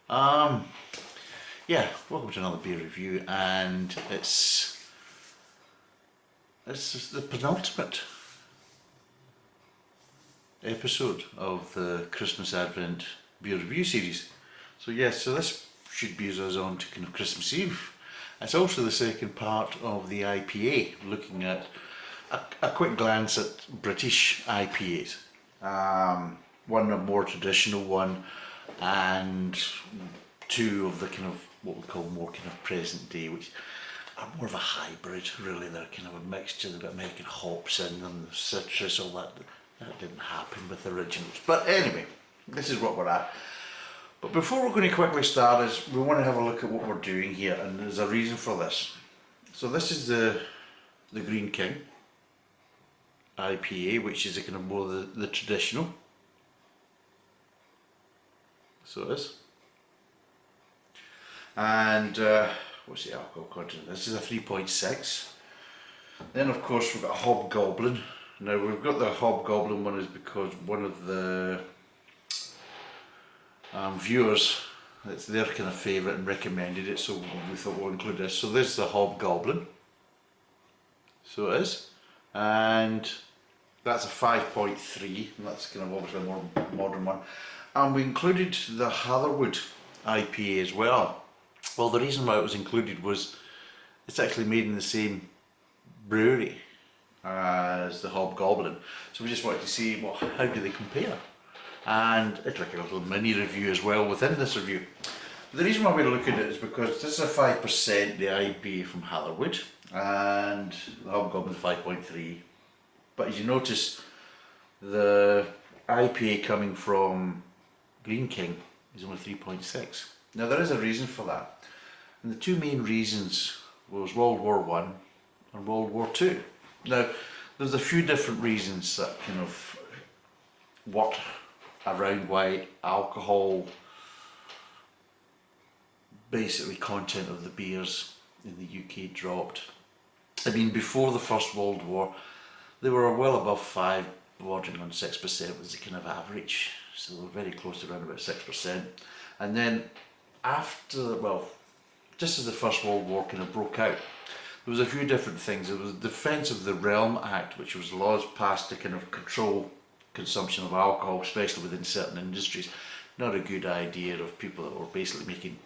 Yeah, welcome to another beer review, and it's the penultimate episode of the Christmas Advent beer review series. So yes, so this should be us on to kind of Christmas Eve. It's also the second part of the IPA, looking at a quick glance at British IPAs. One a more traditional one, and two of the kind of what we call more kind of present day, which are more of a hybrid really. They're kind of a mixture. They've got American hops in them, citrus, all that. That didn't happen with the originals. But anyway, this is what we're at. But before we're going to quickly start, is we want to have a look at what we're doing here, and there's a reason for this. So this is the Greene King IPA, which is a kind of more the traditional. So it is. And what's the alcohol content? This is a 3.6. Then of course we've got Hobgoblin. Now we've got the Hobgoblin one is because one of the viewers, it's their kind of favourite and recommended it, so we thought we'll include this. So there's the Hobgoblin. So it is. And that's a 5.3, and that's kind of obviously a more modern one. And we included the Hatherwood IPA as well. Well, the reason why it was included was it's actually made in the same brewery as the Hobgoblin, so we just wanted to see, well, how do they compare, and it's like a little mini review as well within this review. The reason why we're looking at it is because this is a 5%, the IPA from Hatherwood, and the Hobgoblin is 5.3, but as you notice, the IPA coming from Greene King is only 3.6. Now there is a reason for that, and the two main reasons was World War I and World War II. Now there's a few different reasons that kind of worked around why alcohol, basically content of the beers in the UK dropped. I mean, before the First World War they were well above 5, bordering on 6% was the kind of average, so they were very close to around about 6%. And then after, well, just as the First World War kind of broke out, there was a few different things. There was the Defence of the Realm Act, which was laws passed to kind of control consumption of alcohol, especially within certain industries. Not a good idea of people that were basically making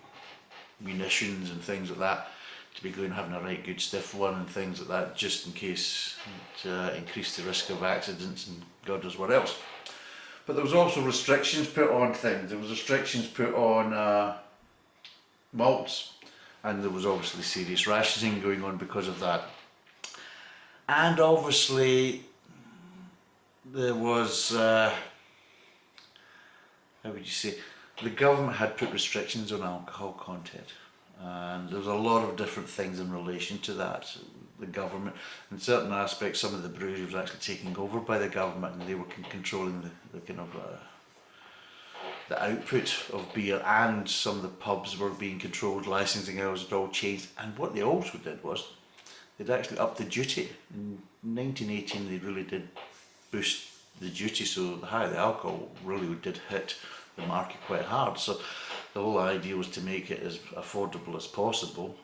munitions and things like that to be going having a right good stiff one and things like that, just in case it increased the risk of accidents and God knows what else. But there was also restrictions put on things. There was restrictions put on malts, and there was obviously serious rationing going on because of that. And obviously there was, how would you say, the government had put restrictions on alcohol content, and there was a lot of different things in relation to that. The government, in certain aspects, some of the breweries were actually taken over by the government, and they were controlling the kind of the output of beer, and some of the pubs were being controlled, licensing hours had all changed. And what they also did was they'd actually upped the duty. In 1918 they really did boost the duty, so the higher the alcohol really did hit the market quite hard. So the whole idea was to make it as affordable as possible,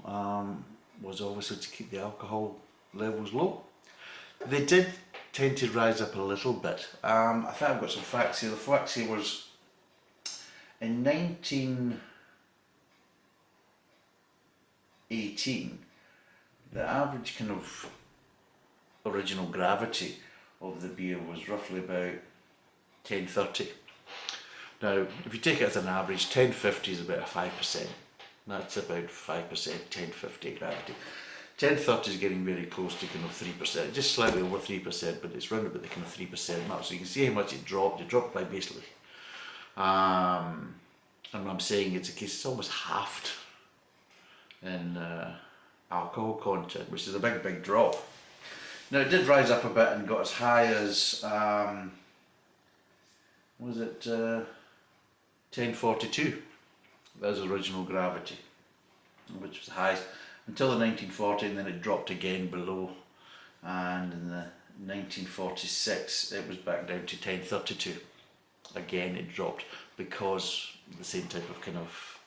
was obviously to keep the alcohol levels low. They did tend to rise up a little bit. I think I've got some facts here. The facts here was in 1918, the average kind of original gravity of the beer was roughly about 1030. Now, if you take it as an average, 1050 is about a 5%. That's about 5%, 1050 gravity. 1030 is getting very close to kind of 3%, just slightly over 3%, but it's round about the kind of 3% mark. So you can see how much it dropped. It dropped by basically, and I'm saying it's a case, it's almost halved in alcohol content, which is a big drop. Now it did rise up a bit and got as high as, was it 1042? That was original gravity, which was the highest until the 1940, and then it dropped again below, and in the 1946 it was back down to 1032. Again it dropped because the same type of kind of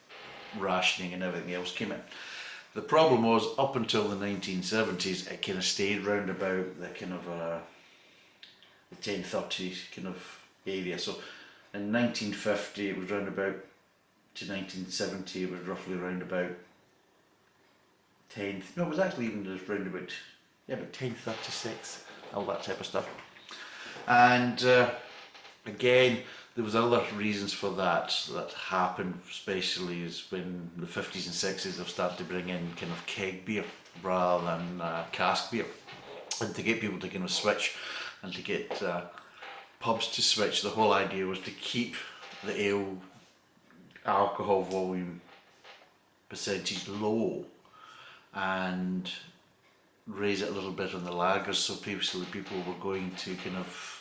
rationing and everything else came in. The problem was, up until the 1970s, it kind of stayed round about the kind of the 1030 kind of area. So in 1950 it was round about to 1970, it was roughly around about 10, no, it was actually even just round about, yeah, about 1036, all that type of stuff. And again, there was other reasons for that happened, especially is when the 50s and 60s they've started to bring in kind of keg beer rather than cask beer, and to get people to kind of switch and to get pubs to switch. The whole idea was to keep the ale alcohol volume percentage low and raise it a little bit on the lagers, so previously people were going to kind of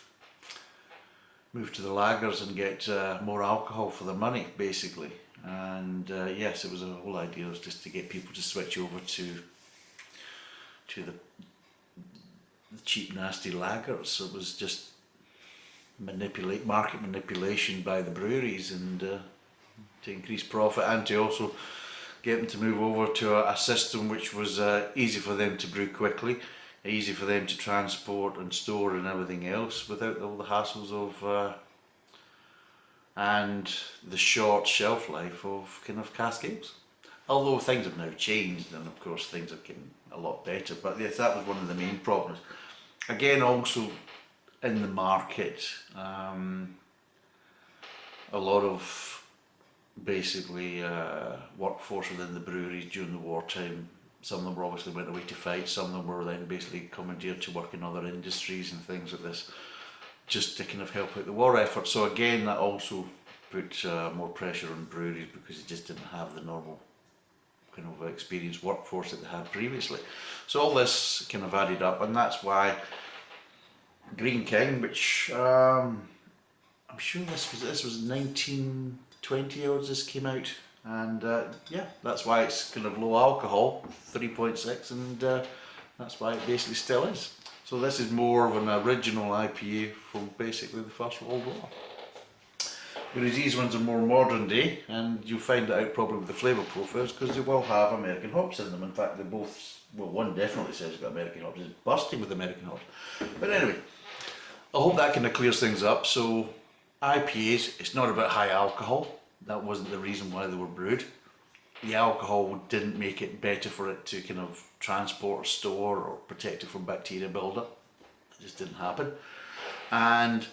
move to the lagers and get more alcohol for their money, basically. And yes, it was a whole idea was just to get people to switch over to the cheap nasty lagers. So it was just market manipulation by the breweries, and to increase profit, and to also get them to move over to a system which was easy for them to brew quickly, easy for them to transport and store and everything else without all the hassles of and the short shelf life of kind of cask ales. Although things have now changed, and of course things have getting a lot better, but yes, that was one of the main problems. Again, also in the market, a lot of basically workforce within the breweries during the wartime. Some of them were obviously went away to fight, some of them were then basically commandeered to work in other industries and things like this, just to kind of help out the war effort. So again, that also put more pressure on breweries, because they just didn't have the normal kind of experienced workforce that they had previously. So all this kind of added up, and that's why Greene King, which I'm sure this was 1920 or this came out, and yeah, that's why it's kind of low alcohol, 3.6, and that's why it basically still is. So this is more of an original IPA from basically the First World War. Whereas these ones are more modern day, and you'll find it out probably with the flavour profiles, because they will have American hops in them. In fact, they both, well, one definitely says it's got American hops, it's bursting with American hops. But anyway, I hope that kind of clears things up. So IPAs, it's not about high alcohol. That wasn't the reason why they were brewed. The alcohol didn't make it better for it to kind of transport or store or protect it from bacteria buildup. It just didn't happen. And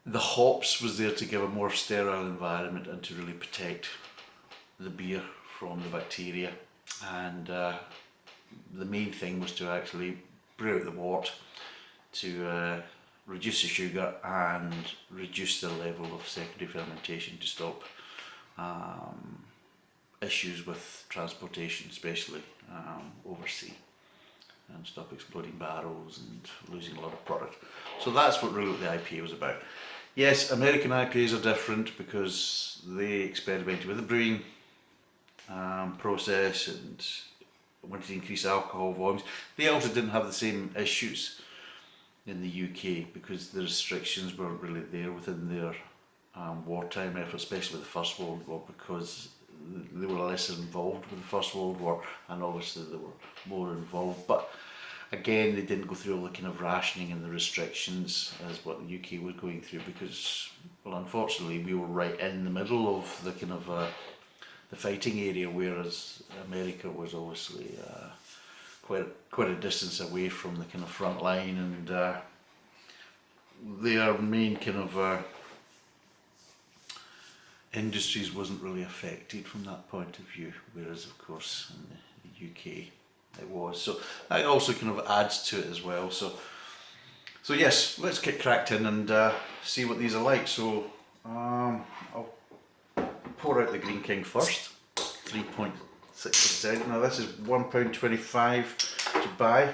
the hops was there to give a more sterile environment and to really protect the beer from the bacteria. And the main thing was to actually brew out the wort to reduce the sugar and reduce the level of secondary fermentation to stop issues with transportation, especially overseas, and stop exploding barrels and losing a lot of product. So that's what really the IPA was about. Yes, American IPAs are different because they experimented with the brewing process and wanted to increase alcohol volumes. They also didn't have the same issues in the UK, because the restrictions weren't really there within their wartime effort, especially with the First World War, because they were less involved with the First World War, and obviously they were more involved. But again, they didn't go through all the kind of rationing and the restrictions as what the UK was going through, because, well, unfortunately, we were right in the middle of the kind of the fighting area, whereas America was obviously quite a distance away from the kind of front line, and their main kind of industries wasn't really affected from that point of view, whereas of course in the UK it was. So that also kind of adds to it as well. So yes, let's get cracked in and see what these are like. So I'll pour out the Greene King first, 3.6%. Now this is £1.25 to buy,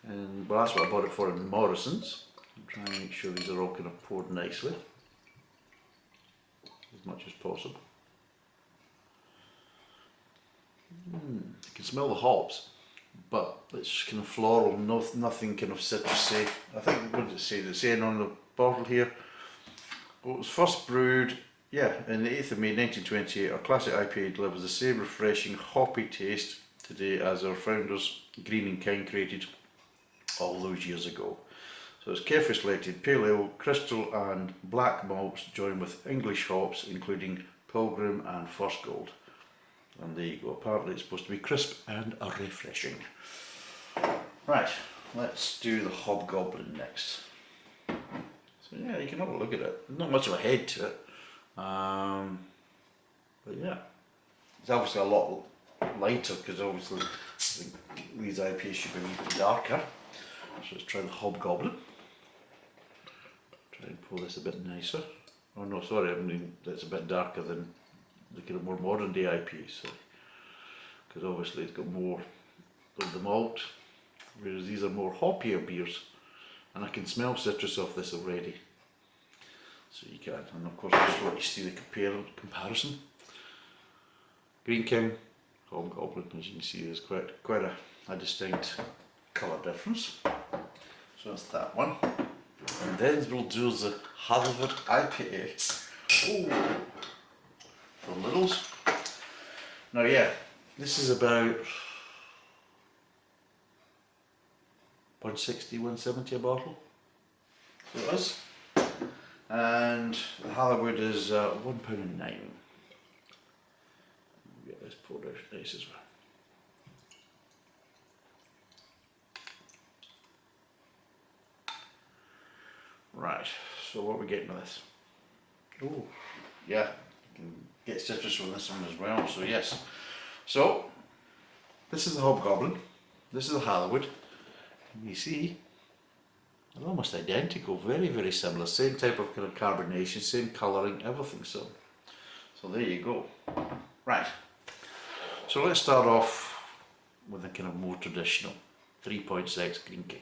and well, that's what I bought it for in Morrison's. I'm trying to make sure these are all kind of poured nicely, as much as possible. You can smell the hops, but it's kind of floral, nothing kind of citrusy. I think, what does it say? It's saying on the bottle here, well, it was first brewed yeah, in the 8th of May 1928, our classic IPA delivers the same refreshing, hoppy taste today as our founders, Greene and King, created all those years ago. So it's carefully selected pale ale, crystal and black malts joined with English hops including Pilgrim and First Gold. And there you go, apparently it's supposed to be crisp and refreshing. Right, let's do the Hobgoblin next. So yeah, you can have a look at it. Not much of a head to it. But yeah, it's obviously a lot lighter because obviously I think these IPAs should be a little bit darker. So let's try the Hobgoblin. Try and pull this a bit nicer. Oh no, sorry, I mean that's a bit darker than the kind of more modern day IPAs. Because obviously it's got more of the malt, whereas these are more hoppier beers. And I can smell citrus off this already. So you can, and of course I just want you to see the comparison. Greene King, Hobgoblin, as you can see, there's quite a distinct colour difference. So that's that one. And then we'll do the Hatherwood IPA. Oh, from Lidl's. Now yeah, this is about 160, 170 a bottle. So it is. And the Hatherwood is £1.09. Get this poured out nice as well. Right, so what are we getting with this? Oh, yeah, you can get citrus from this one as well, so yes. So, this is the Hobgoblin, this is the Hatherwood. You see, they're almost identical, very, very similar, same type of kind of carbonation, same colouring, everything, so there you go. Right, so let's start off with a kind of more traditional 3.6 Greene King.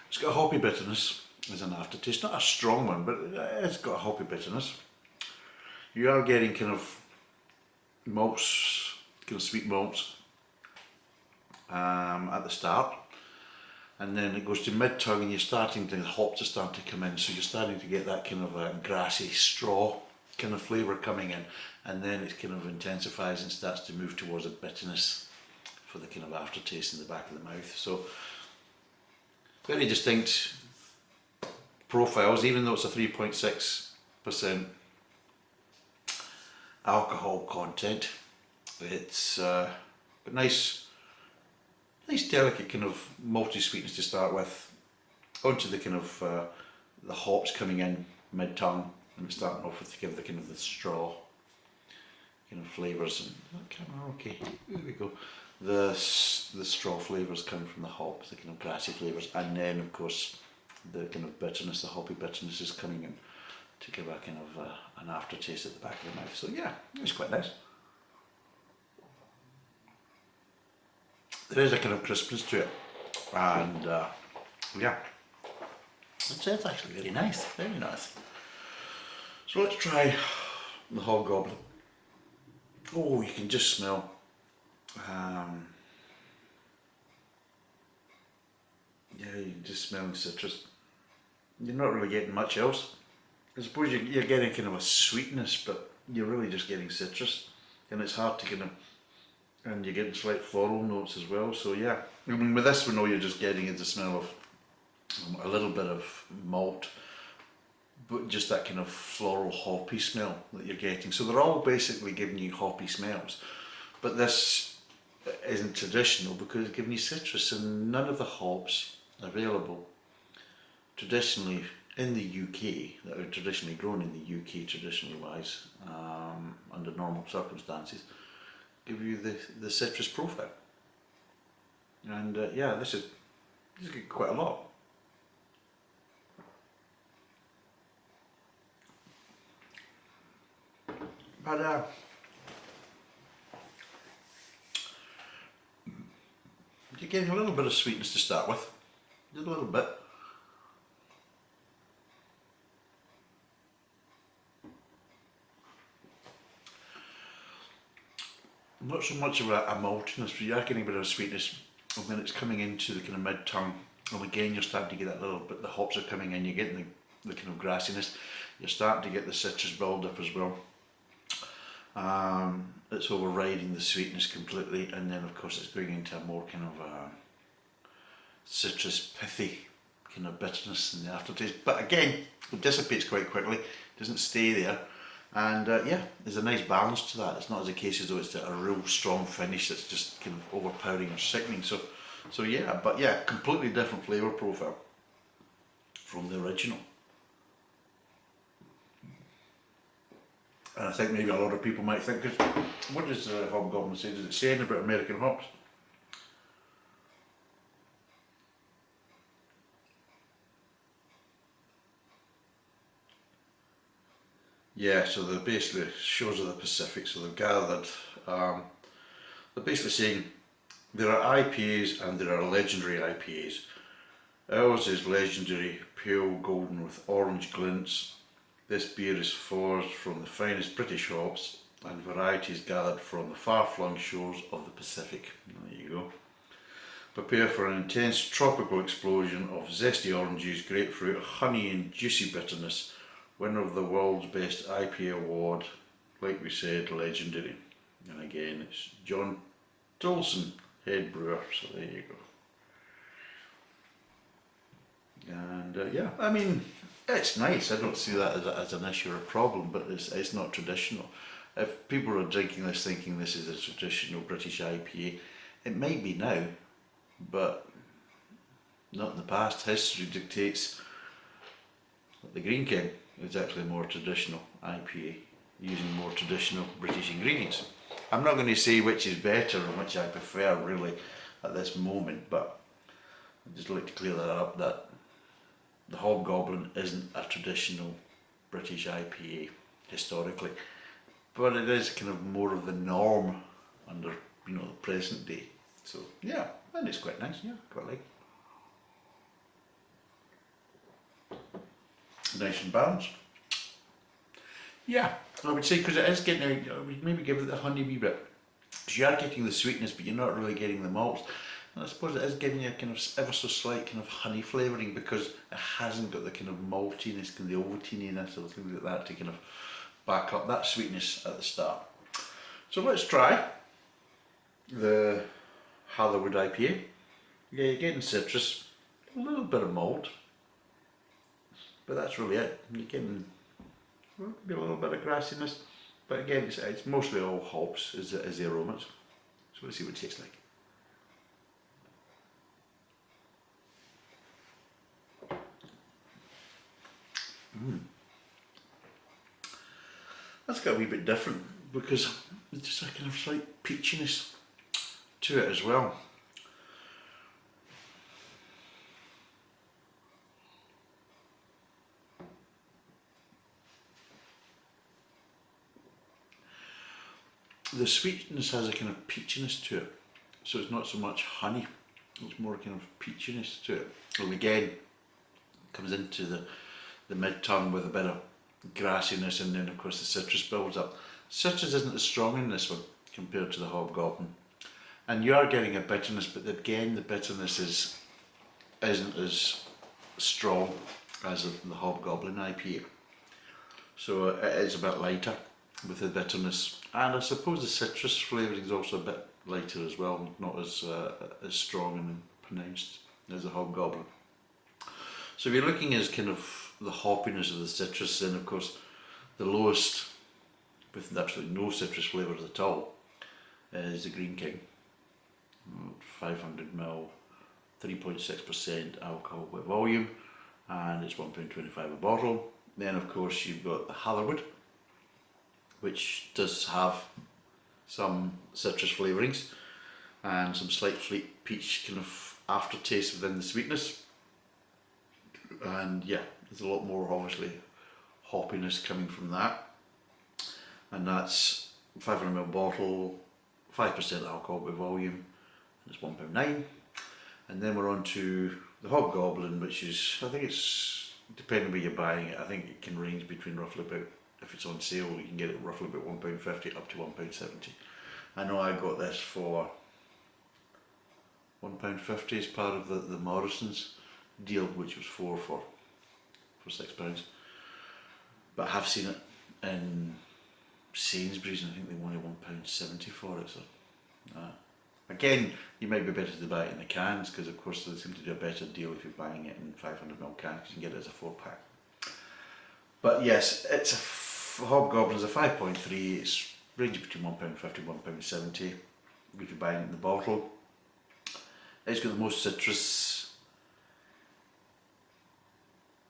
It's got a hoppy bitterness as an aftertaste, not a strong one, but it's got a hoppy bitterness. You are getting kind of malts, kind of sweet malts at the start, and then it goes to mid-tongue and you're starting to, the hops are starting to come in, so you're starting to get that kind of a grassy straw kind of flavour coming in, and then it kind of intensifies and starts to move towards a bitterness for the kind of aftertaste in the back of the mouth. So very distinct profiles, even though it's a 3.6% alcohol content. It's a nice delicate kind of malty sweetness to start with, onto the kind of the hops coming in mid-tongue, and it's starting off with to give the kind of the straw kind of flavours. And camera, okay, there we go. The straw flavours come from the hops, the kind of grassy flavours, and then of course the kind of bitterness, the hoppy bitterness is coming in to give a kind of an aftertaste at the back of the mouth. So yeah, it's quite nice. There is a kind of crispness to it, and yeah, it's actually very nice, very nice. So let's try the Hobgoblin. Oh, you can just smell yeah, you're just smelling citrus. You're not really getting much else. I suppose you're getting kind of a sweetness, but you're really just getting citrus, and it's hard to kind of, and you're getting slight floral notes as well. So yeah, I mean with this one, all you're just getting is the smell of a little bit of malt, but just that kind of floral hoppy smell that you're getting. So they're all basically giving you hoppy smells, but this isn't traditional because it's giving you citrus, and none of the hops available traditionally in the UK, that are traditionally grown in the UK traditionally wise, under normal circumstances, give you the citrus profile. And yeah, this is quite a lot. But you're getting a little bit of sweetness to start with, just a little bit. not so much of a maltiness, but you are getting a bit of a sweetness, and then it's coming into the kind of mid-tongue, and again you're starting to get that little bit, the hops are coming in, you're getting the kind of grassiness, you're starting to get the citrus build up as well. It's overriding the sweetness completely, and then of course it's going into a more kind of citrus pithy kind of bitterness in the aftertaste, but again it dissipates quite quickly, doesn't stay there, and yeah, there's a nice balance to that. It's not as a case as though it's a real strong finish that's just kind of overpowering or sickening. So yeah, but yeah, completely different flavour profile from the original. And I think maybe a lot of people might think, what does Hobgoblin say? Does it say anything about American hops? Yeah, so they're basically shores of the Pacific, so they've gathered, they're basically saying there are IPAs and there are legendary IPAs. Ours is legendary, pale golden with orange glints. This beer is forged from the finest British hops and varieties gathered from the far-flung shores of the Pacific. There you go. Prepare for an intense tropical explosion of zesty oranges, grapefruit, honey and juicy bitterness. Winner of the world's best IPA award, like we said, legendary. And again, it's John Tolson, head brewer, so there you go. And yeah, I mean, it's nice. I don't see that as an issue or a problem, but it's not traditional. If people are drinking this thinking this is a traditional British IPA, it might be now, but not in the past. History dictates that the Greene King is actually a more traditional IPA, using more traditional British ingredients. I'm not going to say which is better or which I prefer really at this moment, but I'd just like to clear that up, that the Hobgoblin isn't a traditional British IPA historically, but it is kind of more of the norm under, you know, the present day. So yeah, and it's quite nice, yeah, quite like it. Nice and balanced. Yeah, I would say, because it is getting, I would maybe give it the honey wee bit. So you are getting the sweetness, but you're not really getting the malts. And I suppose it is giving you a kind of ever so slight kind of honey flavouring, because it hasn't got the kind of maltiness, kind of the Ovaltininess or things like that to kind of back up that sweetness at the start. So let's try the Hatherwood IPA. Yeah, you're getting citrus, a little bit of malt, but that's really it. You're getting maybe a little bit of grassiness, but again, it's mostly all hops as the aromas. So let's see what it tastes like. That's got a wee bit different, because there's just a kind of slight peachiness to it as well. The sweetness has a kind of peachiness to it, so it's not so much honey, it's more kind of peachiness to it. And again, comes into the mid-tongue with a bit of grassiness, and then of course the citrus builds up. Citrus isn't as strong in this one compared to the Hobgoblin, and you are getting a bitterness, but again the bitterness isn't as strong as the Hobgoblin IPA. So it is a bit lighter with the bitterness, and I suppose the citrus flavouring is also a bit lighter as well, not as strong and pronounced as the Hobgoblin. So if you're looking as kind of the hoppiness of the citrus, then of course the lowest, with absolutely no citrus flavours at all, is the Greene King. 500ml, 3.6% alcohol by volume, and it's £1.25 a bottle. Then of course you've got the Hatherwood, which does have some citrus flavourings and some slight sweet peach kind of aftertaste within the sweetness. And yeah, there's a lot more obviously hoppiness coming from that. And that's 500ml bottle, 5% alcohol by volume, and it's £1.9. And then we're on to the Hobgoblin, which is, I think it's, depending where you're buying it, I think it can range between roughly about, if it's on sale, you can get it roughly about £1.50 up to £1.70. I know I got this for £1.50 as part of the Morrison's deal, which was four for £6. But I have seen it in Sainsbury's, and I think they wanted £1.70 for it. So again, you might be better to buy it in the cans, because of course they seem to do a better deal if you're buying it in 500ml cans, because you can get it as a 4-pack. But yes, it's Hobgoblin's a 5.3. It's ranging between £1.50 and £1.70 if you're buying it in the bottle. It's got the most citrus,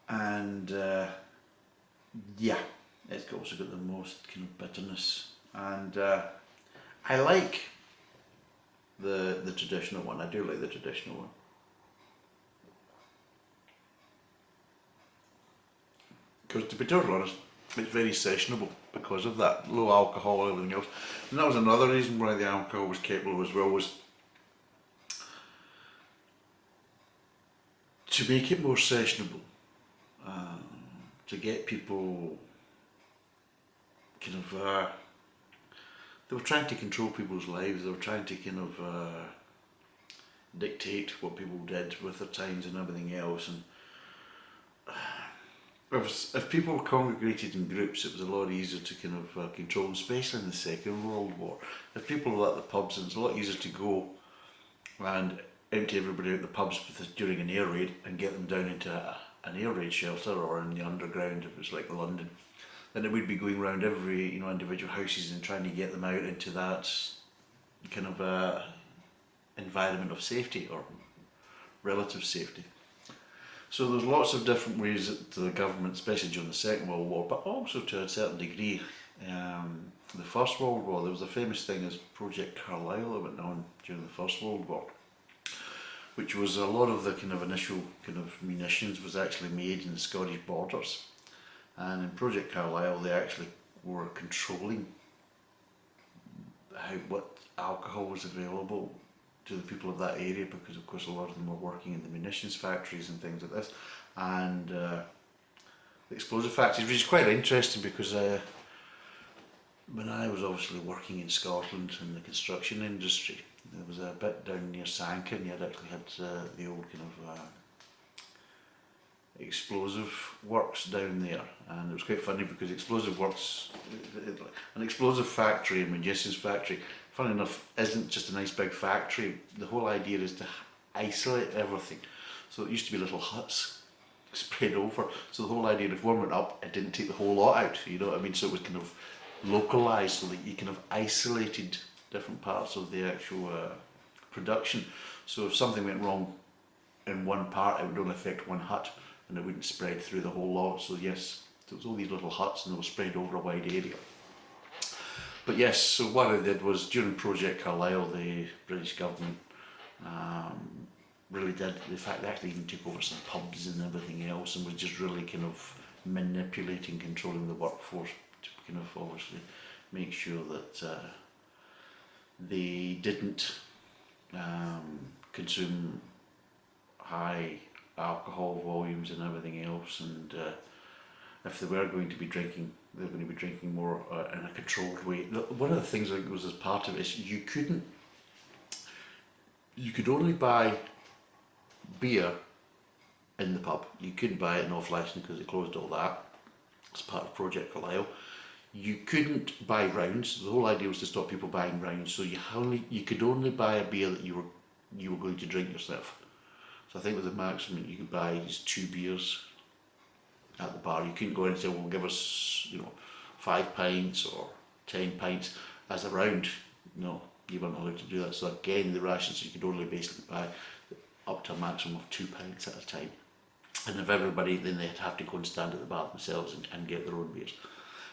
and yeah, it's also got the most kind of bitterness, and I like the traditional one. I do like the traditional one. Because to be totally honest, it's very sessionable because of that low alcohol and everything else. And that was another reason why the alcohol was kept low as well, was to make it more sessionable, to get people kind of, they were trying to control people's lives. They were trying to kind of dictate what people did with their times and everything else. And if people were congregated in groups, it was a lot easier to kind of control, especially in the Second World War. If people were at the pubs, it's a lot easier to go and empty everybody out the pubs during an air raid and get them down into an air raid shelter or in the underground if it was like London, than it would be going around every individual houses and trying to get them out into that kind of environment of safety or relative safety. So there's lots of different ways that the government, especially during the Second World War, but also to a certain degree the First World War, there was a famous thing as Project Carlisle that went on during the First World War, which was a lot of the kind of initial kind of munitions was actually made in the Scottish borders. And in Project Carlisle they actually were controlling what alcohol was available to the people of that area, because of course a lot of them were working in the munitions factories and things like this, and the explosive factories, which is quite interesting because when I was obviously working in Scotland in the construction industry, there was a bit down near Sanker, and you had actually had the old kind of explosive works down there, and it was quite funny because explosive works, an explosive factory, a munitions factory, funny enough, isn't just a nice big factory. The whole idea is to isolate everything. So it used to be little huts spread over. So the whole idea, if one went up, it didn't take the whole lot out. You know what I mean? So it was kind of localized, so that you kind of isolated different parts of the actual production. So if something went wrong in one part, it would only affect one hut, and it wouldn't spread through the whole lot. So yes, there was all these little huts, and they were spread over a wide area. But yes, so what I did was during Project Carlisle, the British government really did, in fact they actually even took over some pubs and everything else, and was just really kind of manipulating, controlling the workforce to kind of obviously make sure that they didn't consume high alcohol volumes and everything else, and if they were going to be drinking, they were going to be drinking more in a controlled way. One of the things that was as part of it is you could only buy beer in the pub. You couldn't buy it in off-licence because they closed all that as part of Project Carlisle. You couldn't buy rounds. The whole idea was to stop people buying rounds, so you could only buy a beer that you were going to drink yourself. So I think with the maximum you could buy is 2 beers at the bar. You couldn't go in and say, well, give us 5 pints or 10 pints as a round. No, you weren't allowed to do that. So again, the rations, you could only basically buy up to a maximum of 2 pints at a time. And if everybody, then they'd have to go and stand at the bar themselves and get their own beers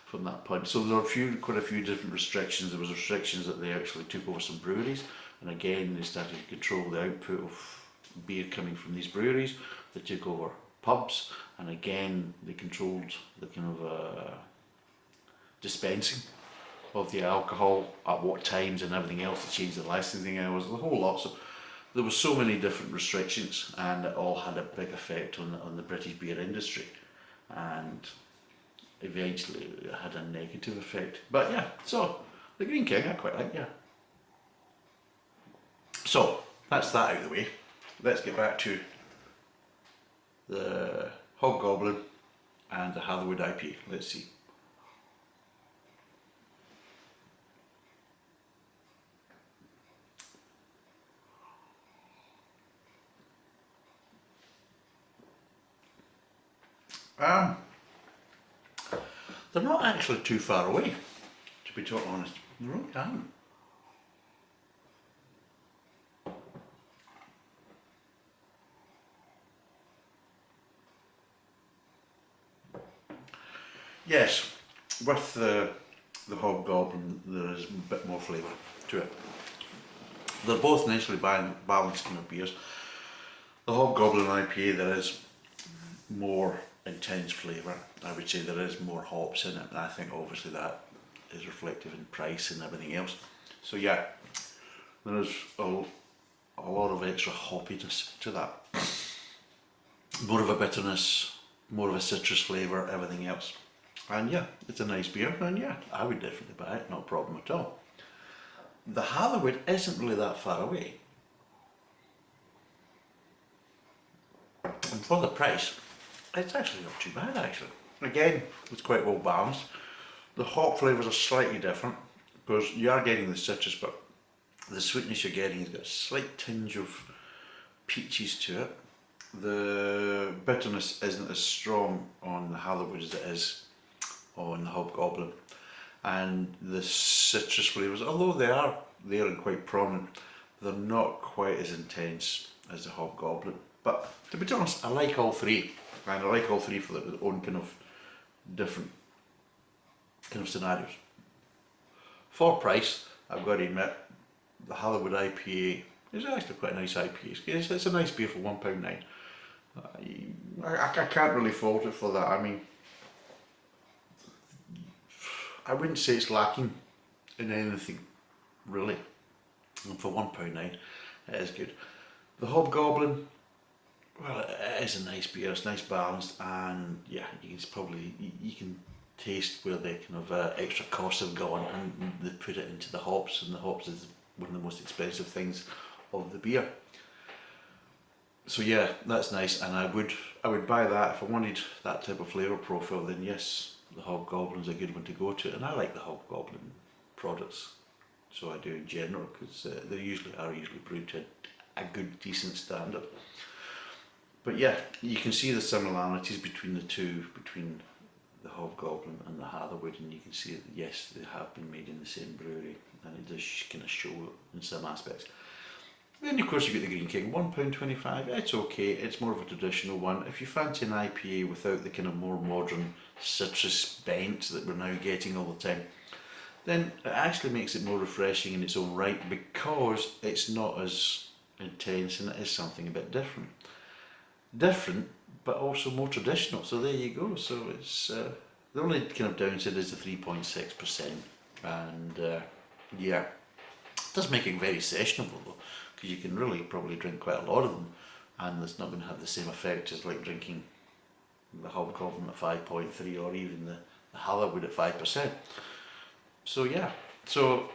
from that point. So there were quite a few different restrictions. There was restrictions that they actually took over some breweries, and again they started to control the output of beer coming from these breweries. They took over pubs, and again they controlled the kind of dispensing of the alcohol at what times and everything else. They changed the licensing hours, the whole lot. So there were so many different restrictions, and it all had a big effect on the British beer industry, and eventually it had a negative effect. But yeah, so the Greene King I quite like, yeah. So that's that out of the way. Let's get back to the Hobgoblin and the Hatherwood IPA. Let's see. They're not actually too far away, to be totally honest. They really aren't. Yes, with the Hobgoblin there is a bit more flavour to it. They're both nicely balanced kind of beers. The Hobgoblin IPA, there is more intense flavour. I would say there is more hops in it, and I think obviously that is reflective in price and everything else. So yeah, there is a lot of extra hoppiness to that. More of a bitterness, more of a citrus flavour, everything else. And yeah, it's a nice beer, and yeah, I would definitely buy it, not a problem at all. The Hatherwood isn't really that far away. And for the price, it's actually not too bad actually. Again, it's quite well balanced. The hop flavours are slightly different because you are getting the citrus, but the sweetness you're getting has got a slight tinge of peaches to it. The bitterness isn't as strong on the Hatherwood as it is on the Hobgoblin. And the citrus flavours, although they are there and quite prominent, they're not quite as intense as the Hobgoblin. But to be honest, I like all three, and I like all three for their own kind of different kind of scenarios. For price, I've got to admit, the Hatherwood IPA is actually quite a nice IPA. It's a nice beer for £1.9. I can't really fault it for that. I mean, I wouldn't say it's lacking in anything, really. And for £1.9, it is good. The Hobgoblin, well, it is a nice beer. It's nice balanced, and yeah, you can taste where the kind of extra costs have gone, and they put it into the hops, and the hops is one of the most expensive things of the beer. So yeah, that's nice, and I would buy that if I wanted that type of flavour profile. Then yes, the Hobgoblin's a good one to go to, and I like the Hobgoblin products, so I do in general, because they are usually brewed to a good, decent standard. But yeah, you can see the similarities between the two, between the Hobgoblin and the Hatherwood, and you can see that yes, they have been made in the same brewery, and it does kind of show in some aspects. Then of course you get the Greene King, £1.25, it's okay, it's more of a traditional one. If you fancy an IPA without the kind of more modern citrus bent that we're now getting all the time, then it actually makes it more refreshing in its own right, because it's not as intense and it is something a bit different. Different, but also more traditional, so there you go. So it's the only kind of downside is the 3.6%, and yeah, it does make it very sessionable though, because you can really probably drink quite a lot of them, and it's not going to have the same effect as like drinking the Hobgoblin at 5.3 or even the Hatherwood at 5%. So yeah, so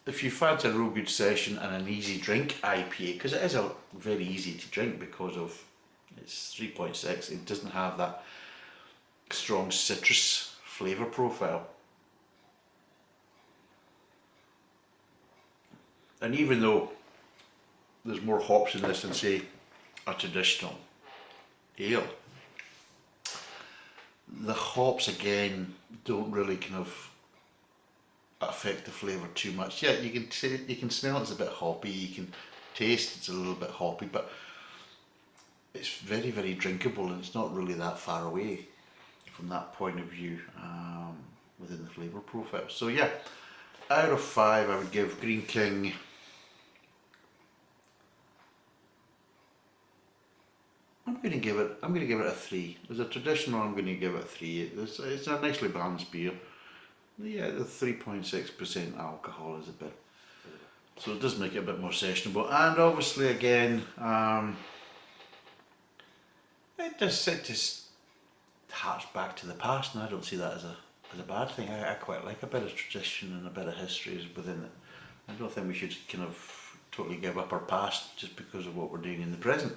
if you fancy a real good session and an easy drink IPA, because it is a very easy to drink because of it's 3.6, it doesn't have that strong citrus flavour profile. And even though there's more hops in this than say a traditional ale, the hops again don't really kind of affect the flavour too much. Yeah, you can smell it's a bit hoppy, you can taste it's a little bit hoppy, but it's very, very drinkable, and it's not really that far away from that point of view within the flavour profile. So yeah, out of 5 I would give Greene King I'm going to give it a 3. As a traditional, I'm going to give it a 3. It's a nicely balanced beer. Yeah, the 3.6% alcohol is a bit, so it does make it a bit more sessionable. And obviously, again, it just harks back to the past, and I don't see that as a bad thing. I quite like a bit of tradition and a bit of history within it. I don't think we should kind of totally give up our past just because of what we're doing in the present.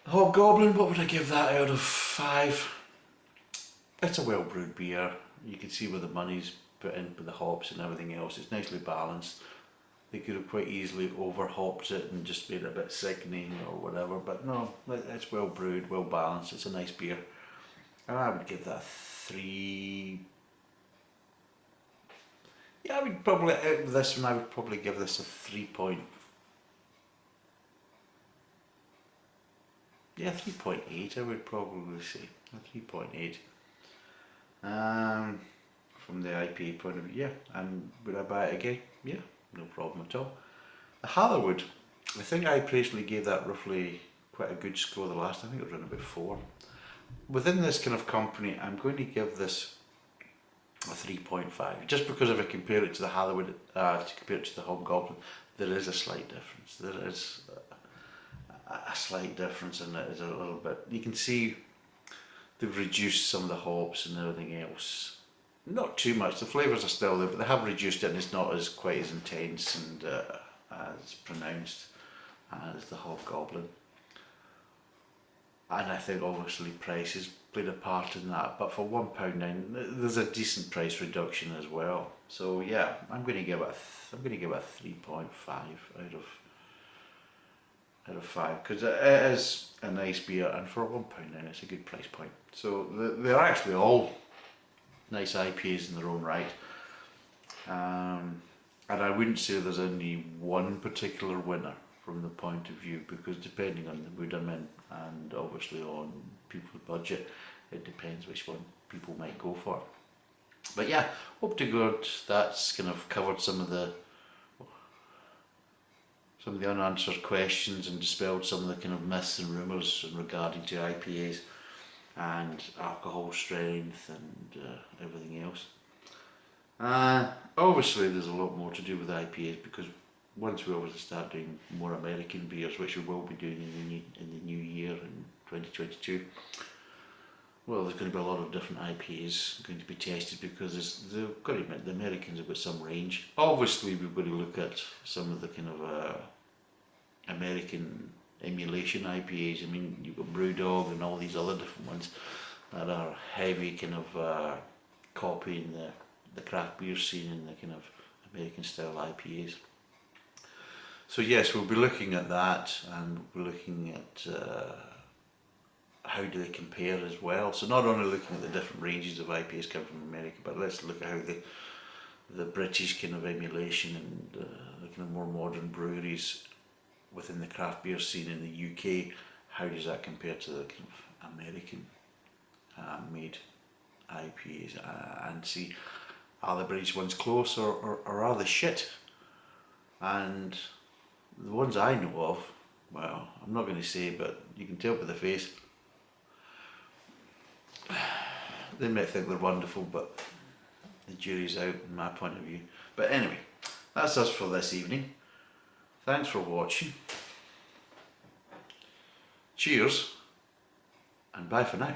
Hobgoblin, what would I give that out of 5? It's a well brewed beer. You can see where the money's put in with the hops and everything else. It's nicely balanced. They could have quite easily over hopped it and just made it a bit sickening or whatever, but no, it's well brewed, well balanced. It's a nice beer. And I would give that 3. Yeah, I would probably, out of this one, I would probably give this a 3. Yeah, 3.8 I would probably say, a 3.8. From the IPA point of view, yeah. And would I buy it again? Yeah, no problem at all. The Hatherwood, I think I personally gave that roughly quite a good score the last time. I think it was around about 4. Within this kind of company, I'm going to give this a 3.5, just because if I compare it to the Hatherwood, to compare it to the Hobgoblin, there is a slight difference. There is a slight difference in it. Is a little bit. You can see they've reduced some of the hops and everything else. Not too much. The flavours are still there, but they have reduced it, and it's not as quite as intense and as pronounced as the Hobgoblin. And I think obviously price has played a part in that, but for £1.9 there's a decent price reduction as well. So yeah, I'm going to give it a 3.5 out of 5, because it is a nice beer, and for £1.9 it's a good price point. So they're actually all nice IPAs in their own right. And I wouldn't say there's only one particular winner from the point of view, because depending on the mood I'm in and obviously on people's budget, it depends which one people might go for. But yeah, hope to God that's kind of covered some of the unanswered questions and dispelled some of the kind of myths and rumours regarding to IPAs and alcohol strength and everything else. Obviously there's a lot more to do with IPAs, because once we obviously start doing more American beers, which we will be doing in the new year in 2022, well, there's going to be a lot of different IPAs going to be tested, because they've got to admit the Americans have got some range. Obviously we've got to look at some of the kind of American emulation IPAs. I mean, you've got Brewdog and all these other different ones that are heavy kind of copying the craft beer scene and the kind of American style IPAs. So yes, we'll be looking at that, and we'll be looking at how do they compare as well. So not only looking at the different ranges of IPAs come from America, but let's look at how the British kind of emulation and the kind of more modern breweries within the craft beer scene in the UK, how does that compare to the kind of American made IPAs, and see, are the British ones close or are they shit? And the ones I know of, well, I'm not going to say, but you can tell by the face, they might think they're wonderful, but the jury's out in my point of view. But anyway, that's us for this evening. Thanks for watching. Cheers, and bye for now.